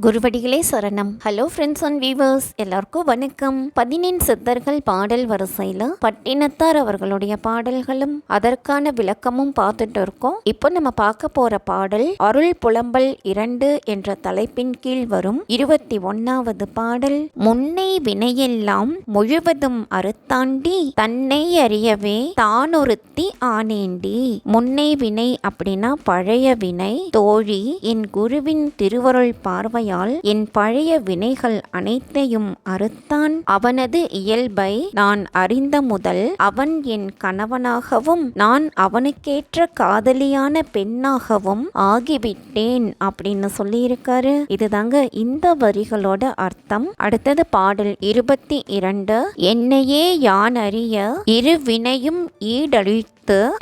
குருவடிகளே சரணம். Hello friends and viewers, எல்லாருக்கும் வணக்கம். 14 சித்தர்கள் பாடல் வரிசையில் பட்டினத்தார் அவர்களுடைய பாடல்களும் அதற்கான விளக்கமும் பார்த்துட்டு இருக்கோம். இப்போ நம்ம பார்க்க போற பாடல் அருள் புலம்பல் 2 என்ற தலைப்பின் கீழ் வரும் 21வது பாடல். முன்னை வினையெல்லாம் முழுவதும் அறுத்தாண்டி தன்னை அறியவே தானொருத்தி ஆனேண்டி. முன்னை வினை அப்படின்னா பழைய வினை. தோழி, என் குருவின் திருவருள் பார்வை என் பழைய வினைகள் அனைத்தையும் அறுத்தான். அவனது இயல்பை நான் அறிந்த முதல் அவன் என் கணவனாகவும் நான் அவனுக்கேற்ற காதலியான பெண்ணாகவும் ஆகிவிட்டேன் அப்படின்னு சொல்லியிருக்காரு. இதுதாங்க இந்த வரிகளோட அர்த்தம். அடுத்தது பாடல் 22. என்னையே யான் அறிய இரு வினையும் ஈடழித்து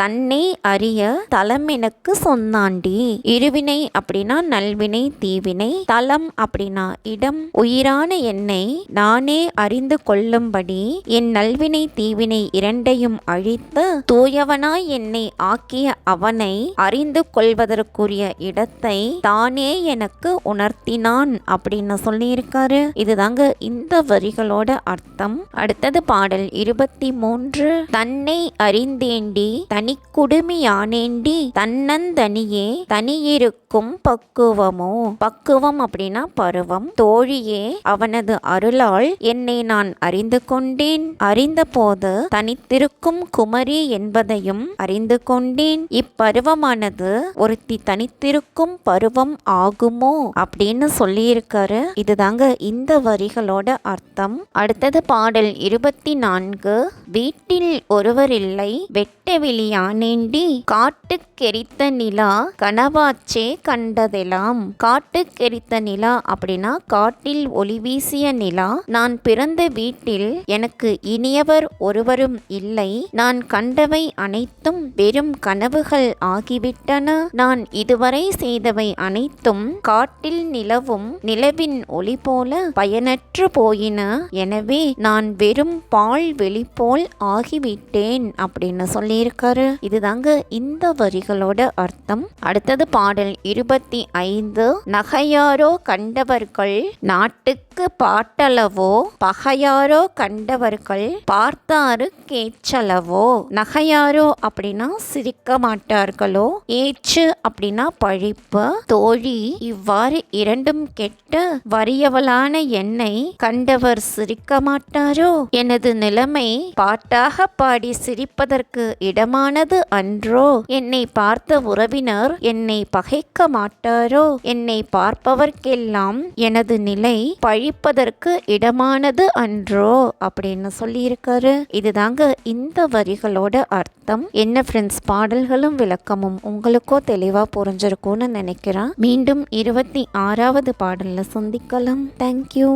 தன்னை அறிய தலம் எனக்கு சொன்னாண்டி. இருவினை அப்படின்னா நல்வினை தீவினை, தலம் அப்படின்னா இடம். உயிரான என்னை நானே அறிந்து கொள்ளும்படி என் நல்வினை தீவினை இரண்டையும் அழித்து தூயவனாய் என்னை ஆக்கிய அவனை அறிந்து கொள்வதற்குரிய இடத்தை தானே எனக்கு உணர்த்தினான் அப்படின்னு சொல்லியிருக்காரு. இதுதாங்க இந்த வரிகளோட அர்த்தம். அடுத்தது பாடல் 23. தன்னை அறிந்தேண்டி தனி குடுமியானேண்டி தன்னந்தனியே தனியிருக்கும் பக்குவமோ. பக்குவம் அப்படின்னா பருவம். தோழியே, அவனது அருளால் என்னை நான் அறிந்து கொண்டேன். அறிந்த போது தனித்திருக்கும் குமரி என்பதையும் அறிந்து கொண்டேன். இப்பருவமானது ஒருத்தி தனித்திருக்கும் பருவம் ஆகுமோ அப்படின்னு சொல்லியிருக்காரு. இதுதாங்க இந்த வரிகளோட அர்த்தம். அடுத்தது பாடல் 24. வீட்டில் ஒருவரில்லை வெட்டவெளியானேண்டி காட்டுக்கெரித்த நிலா கனவாச்சே கண்டதெல்லாம். காட்டுக்கெரித்த நிலா அப்படின்னா காட்டில் ஒளி வீசிய நிலா. நான் பிறந்த வீட்டில் எனக்கு இனியவர் ஒருவரும் இல்லை. நான் கண்டவை அனைத்தும் வெறும் கனவுகள் ஆகிவிட்டன. நான் இதுவரை செய்தவை அனைத்தும் காட்டில் நிலவும் நிலவின் ஒளி போல பயனற்று போயின. எனவே நான் வெறும் பால் வெளி போல் ஆகிவிட்டேன் அப்படின்னு சொல்லியிருக்காரு. இதுதாங்க இந்த வரிகளோட அர்த்தம். அடுத்தது பாடல் 25. நகையாரோ கண்டவர்கள் நாட்டுக்கு பாட்டளவோ பகையாரோ கண்டவர்கள் பார்த்தாரு கேச்சளவோ. நகையாரோ அப்படின்னா சிரிக்க மாட்டார்களோ, ஏச்சு அப்படின்னா பழிப்பு. தோழி, இவ்வாறு இரண்டும் கெட்ட வறியவளான என்னை கண்டவர் சிரிக்க மாட்டாரோ. எனது நிலைமை பாட்டாக பாடி சிரிப்பதற்கு இடமானது அன்றோ. என்னை பார்த்த உறவினர் என்னை பகைக்க மாட்டாரோ. என்னை பார்ப்பவர்க்கெல்லாம் எனது நிலை பழிப்பதற்கு இடமானது அன்றோ அப்படின்னு சொல்லியிருக்காரு. இதுதாங்க இந்த வரிகளோட அர்த்தம். என்ன ஃப்ரெண்ட்ஸ், பாடல்களும் விளக்கமும் உங்களுக்கோ தெளிவா புரிஞ்சிருக்கும்னு நினைக்கிறேன். மீண்டும் 26வது பாடல்ல சந்திக்கலாம். தேங்க்யூ.